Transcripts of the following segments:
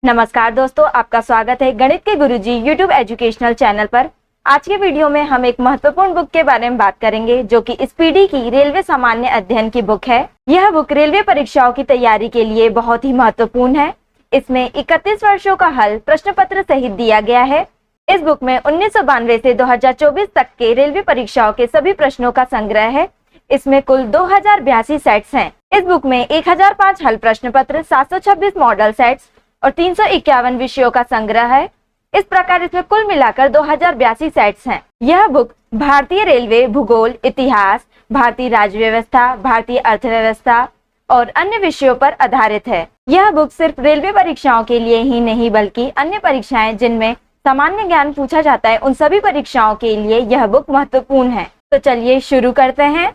नमस्कार दोस्तों, आपका स्वागत है गणित के गुरुजी यूट्यूब एजुकेशनल चैनल पर। आज के वीडियो में हम एक महत्वपूर्ण बुक के बारे में बात करेंगे जो कि स्पीडी की रेलवे सामान्य अध्ययन की बुक है। यह बुक रेलवे परीक्षाओं की तैयारी के लिए बहुत ही महत्वपूर्ण है। इसमें 31 वर्षों का हल प्रश्न पत्र सहित दिया गया है। इस बुक में 1992 से 2024 तक के रेलवे परीक्षाओं के सभी प्रश्नों का संग्रह है। इसमें कुल 2082 सेट्स हैं। इस बुक में 1005 हल प्रश्न पत्र, 726 मॉडल सेट्स और 351 विषयों का संग्रह है। इस प्रकार इसमें कुल मिलाकर 2082 सेट्स हैं। यह बुक भारतीय रेलवे, भूगोल, इतिहास, भारतीय राज्य व्यवस्था, भारतीय अर्थव्यवस्था और अन्य विषयों पर आधारित है। यह बुक सिर्फ रेलवे परीक्षाओं के लिए ही नहीं बल्कि अन्य परीक्षाएं जिनमें सामान्य ज्ञान पूछा जाता है उन सभी परीक्षाओं के लिए यह बुक महत्वपूर्ण है। तो चलिए शुरू करते हैं।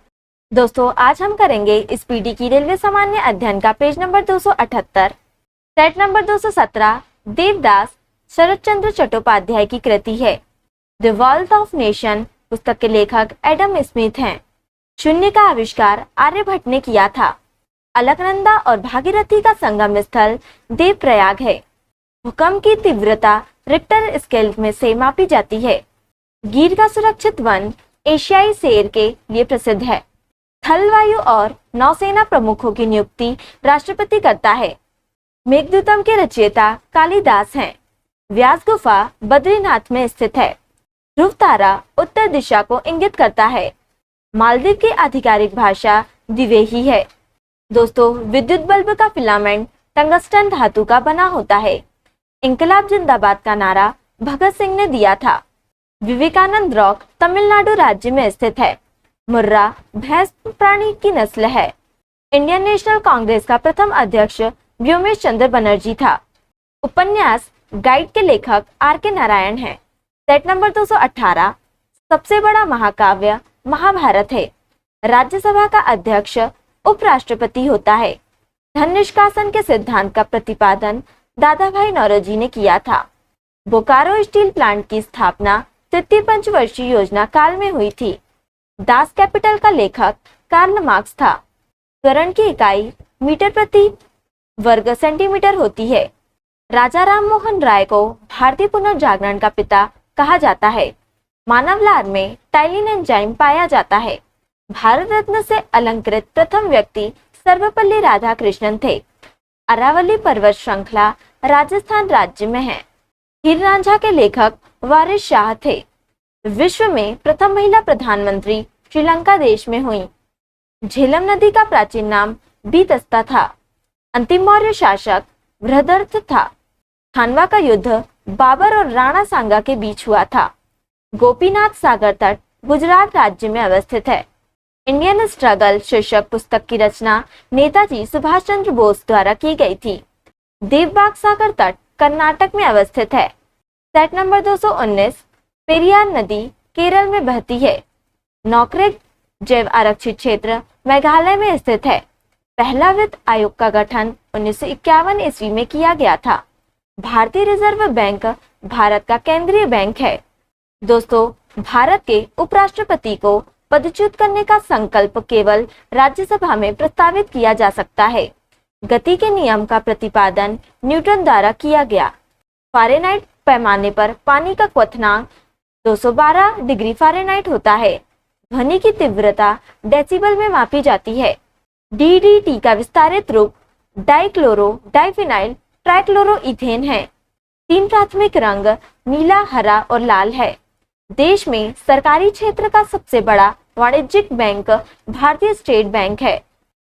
दोस्तों, आज हम करेंगे स्पीडी की रेलवे सामान्य अध्ययन का page number 278, set number 217 Devdas Sharat Chandra Chattopadhyay की कृति है। द वेल्थ ऑफ नेशन पुस्तक के लेखक एडम स्मिथ हैं। शून्य का आविष्कार आर्यभट्ट ने किया था। अलकनंदा और भागीरथी का संगम स्थल देवप्रयाग है। भूकंप की तीव्रता रिक्टर स्केल में से मापी जाती है। गिर का सुरक्षित वन एशियाई शेर के लिए प्रसिद्ध है। थल, वायु और नौसेना प्रमुखों की नियुक्ति राष्ट्रपति करता है। मेघदूतम के रचयिता कालिदास हैं। व्यास गुफा बद्रीनाथ में स्थित है। ध्रुव तारा उत्तर दिशा को इंगित करता है। मालदीव की आधिकारिक भाषा द्विवेही है। दोस्तों, विद्युत बल्ब का फिलामेंट टंगस्टन धातु का बना होता है। इंकलाब जिंदाबाद का नारा भगत सिंह ने दिया था। विवेकानंद रॉक तमिलनाडु राज्य में स्थित है। मुर्रा भैंस प्राणी की नस्ल है। इंडियन नेशनल कांग्रेस का प्रथम अध्यक्ष व्योमेश चंद्र बनर्जी था। उपन्यास गाइड के लेखक आर.के. नारायण हैं। सेट नंबर 218 सबसे बड़ा महाकाव्य महाभारत है। राज्यसभा का अध्यक्ष उपराष्ट्रपति होता है। धन निष्कासन के सिद्धांत का प्रतिपादन दादा भाई नौरोजी ने किया था। बोकारो स्टील प्लांट की स्थापना तृतीय पंचवर्षीय योजना काल में हुई थी। दास कैपिटल का लेखक कार्ल मार्क्स था। त्वरण की इकाई मीटर प्रति वर्ग सेंटीमीटर होती है। राजा राम मोहन राय को भारतीय पुनर्जागरण का पिता कहा जाता है। मानव लार में टाइलिन एंजाइम पाया जाता है। भारत रत्न से अलंकृत प्रथम व्यक्ति सर्वपल्ली राधाकृष्णन थे। अरावली पर्वत श्रृंखला राजस्थान राज्य में है। हीर रांझा के लेखक वारिस शाह थे। विश्व में प्रथम महिला प्रधानमंत्री श्रीलंका देश में हुई। झेलम नदी का प्राचीन नाम बीतस्ता था। अंतिम मौर्य शासक बृहदर्थ था। खानवा का युद्ध बाबर और राणा सांगा के बीच हुआ था। गोपीनाथ सागर तट गुजरात राज्य में अवस्थित है। इंडियन स्ट्रगल शीर्षक पुस्तक की रचना नेताजी सुभाष चंद्र बोस द्वारा की गई थी। देवबाग सागर तट कर्नाटक में अवस्थित है। सेट नंबर 219 पेरियार नदी केरल में बहती है। नौकरेक जैव आरक्षित क्षेत्र मेघालय में स्थित है। पहला वित्त आयोग का गठन 1951 ईस्वी में किया गया था। भारतीय रिजर्व बैंक भारत का केंद्रीय बैंक है। दोस्तों, भारत के उपराष्ट्रपति को पदच्युत करने का संकल्प केवल राज्यसभा में प्रस्तावित किया जा सकता है। गति के नियम का प्रतिपादन न्यूटन द्वारा किया गया। फ़ारेनहाइट पैमाने पर पानी का क्वथनांक 212 डिग्री फ़ारेनहाइट होता है। ध्वनि की तीव्रता डेसिबल में मापी जाती है। डीडीटी का विस्तारित रूप डाइक्लोरो डाइफिनाइल ट्राइक्लोरोइथेन है। 3 प्राथमिक रंग नीला, हरा और लाल है। देश में सरकारी क्षेत्र का सबसे बड़ा वाणिज्यिक बैंक भारतीय स्टेट बैंक है।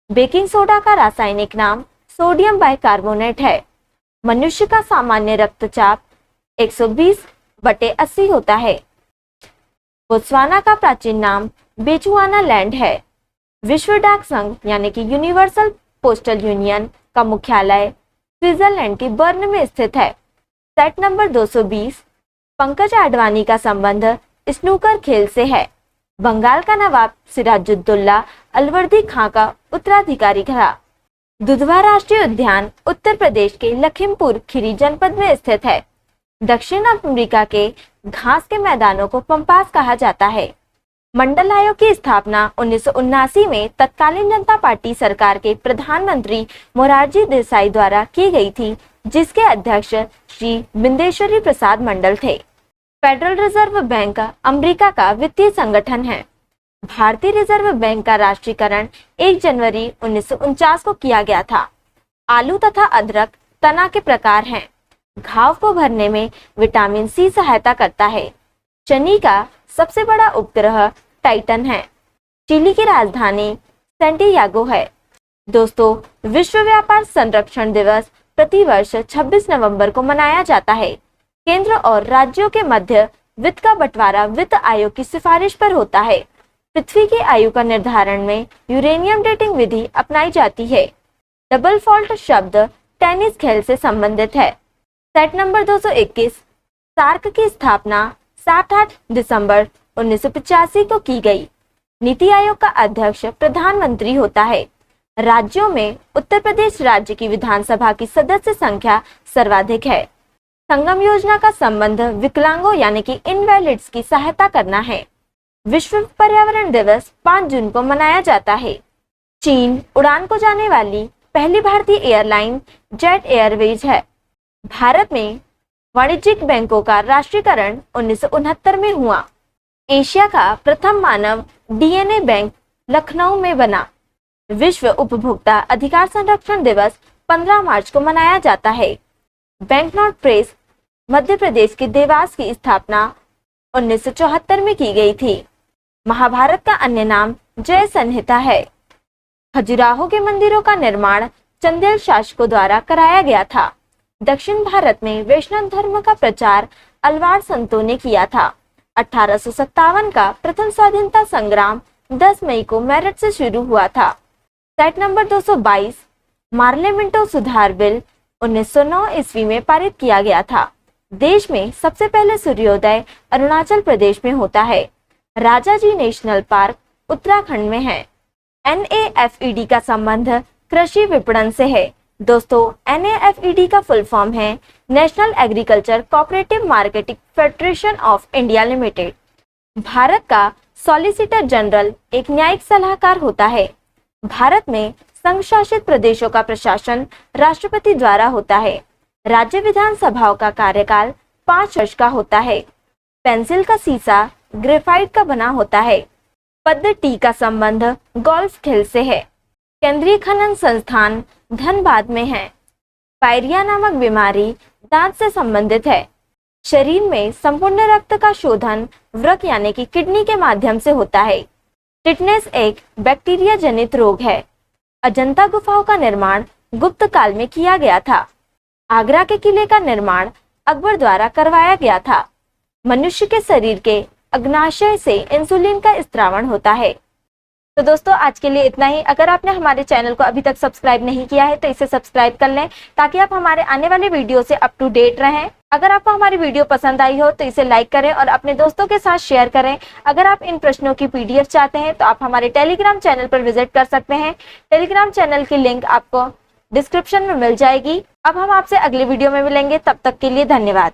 बेकिंग सोडा का रासायनिक नाम सोडियम बाइकार्बोनेट है। मनुष्य का सामान्य रक्तचाप 120/80 होता है। बोत्सवाना का प्राचीन नाम बेचुआना लैंड है। विश्व डाक संघ यानी कि यूनिवर्सल पोस्टल यूनियन का मुख्यालय स्विट्जरलैंड के बर्न में स्थित है। सेट नंबर 220 पंकज आडवाणी का संबंध स्नूकर खेल से है। बंगाल का नवाब सिराजुद्दौला अलवर्दी खां का उत्तराधिकारी था। दुधवा राष्ट्रीय उद्यान उत्तर प्रदेश के लखीमपुर खीरी जनपद में स्थित है। दक्षिण अफ्रीका के घास के मैदानों को पंपास कहा जाता है। मंडल आयोग की स्थापना 1979 में तत्कालीन जनता पार्टी सरकार के प्रधानमंत्री मोरारजी देसाई द्वारा की गई थी, जिसके अध्यक्ष श्री बिंदेश्वरी प्रसाद मंडल थे। फेडरल रिजर्व बैंक अमेरिका का वित्तीय संगठन है। भारतीय रिजर्व बैंक का राष्ट्रीयकरण 1 जनवरी 1949 को किया गया था। आलू तथा अदरक तना के प्रकार हैं। घाव को भरने में विटामिन सी सहायता करता है। शनि का सबसे बड़ा उपग्रह टाइटन है। चिली की राजधानी सैंटियागो है। दोस्तों, विश्व व्यापार संरक्षण दिवस प्रतिवर्ष 26 नवंबर को मनाया जाता है। केंद्र और राज्यों के मध्य वित्त का बंटवारा वित्त आयोग की सिफारिश पर होता है। पृथ्वी की आयु का निर्धारण में यूरेनियम डेटिंग विधि अपनाई जाती है। डबल फॉल्ट शब्द टेनिस खेल से संबंधित है। Set number 221। सार्क की स्थापना 7-8 दिसंबर 1985 को की गई। नीति आयोग का अध्यक्ष प्रधानमंत्री होता है। राज्यों में उत्तर प्रदेश राज्य की विधानसभा की सदस्य संख्या सर्वाधिक है। संगम योजना का संबंध विकलांगों यानी कि इनवैलिड्स की सहायता करना है। विश्व पर्यावरण दिवस 5 जून को मनाया जाता है। चीन उड़ान को जाने वाली पहली भारतीय एयरलाइन जेट एयरवेज है। भारत में वाणिज्यिक बैंकों का राष्ट्रीयकरण 1969 में हुआ। एशिया का प्रथम मानव डीएनए बैंक लखनऊ में बना। विश्व उपभोक्ता अधिकार संरक्षण दिवस 15 मार्च को मनाया जाता है। बैंकनोट प्रेस मध्य प्रदेश के देवास की स्थापना 1974 में की गई थी। महाभारत का अन्य नाम जय संहिता है। खजुराहो के मंदिरों का निर्माण चंदेल शासकों द्वारा कराया गया था। दक्षिण भारत में वैष्णव धर्म का प्रचार अलवार संतों ने किया था। 1857 का प्रथम स्वाधीनता संग्राम 10 मई को मेरठ से शुरू हुआ था। Set number 222। मार्ले मिंटो सुधार बिल 1909 ईस्वी में पारित किया गया था। देश में सबसे पहले सूर्योदय अरुणाचल प्रदेश में होता है। राजाजी नेशनल पार्क उत्तराखंड में है। NAFED का संबंध कृषि विपणन से है। दोस्तों, NAFED का फुल फॉर्म है national agriculture cooperative marketing federation of India limited. Bharat का सॉलिसिटर जनरल एक न्यायिक सलाहकार होता है। भारत में संघ शासित प्रदेशों का प्रशासन राष्ट्रपति द्वारा होता है। राज्य विधानसभाओं का कार्यकाल 5 वर्ष का होता है। पेंसिल का शीशा ग्रेफाइट का बना होता है। पद टी का संबंध गोल्फ खेल से है। केंद्रीय खनन संस्थान धनबाद में है। पायरिया नामक बीमारी दांत से संबंधित है। शरीर में संपूर्ण रक्त का शोधन वृक्क यानी कि किडनी के माध्यम से होता है। टिटनेस एक बैक्टीरिया जनित रोग है। अजंता गुफाओं का निर्माण गुप्त काल में किया गया था। आगरा के किले का निर्माण अकबर द्वारा करवाया गया था। मनुष्य के शरीर के अग्नाशय से इंसुलिन का स्त्रावण होता है। तो दोस्तों, आज के लिए इतना ही। अगर आपने हमारे चैनल को अभी तक सब्सक्राइब नहीं किया है तो इसे सब्सक्राइब कर लें, ताकि आप हमारे आने वाले वीडियो से अप टू डेट रहें। अगर आपको हमारी वीडियो पसंद आई हो तो इसे लाइक करें और अपने दोस्तों के साथ शेयर करें। अगर आप इन प्रश्नों की PDF चाहते हैं तो आप हमारे टेलीग्राम चैनल पर विजिट कर सकते हैं। टेलीग्राम चैनल की लिंक आपको डिस्क्रिप्शन में मिल जाएगी। अब हम आपसे अगले वीडियो में मिलेंगे, तब तक के लिए धन्यवाद।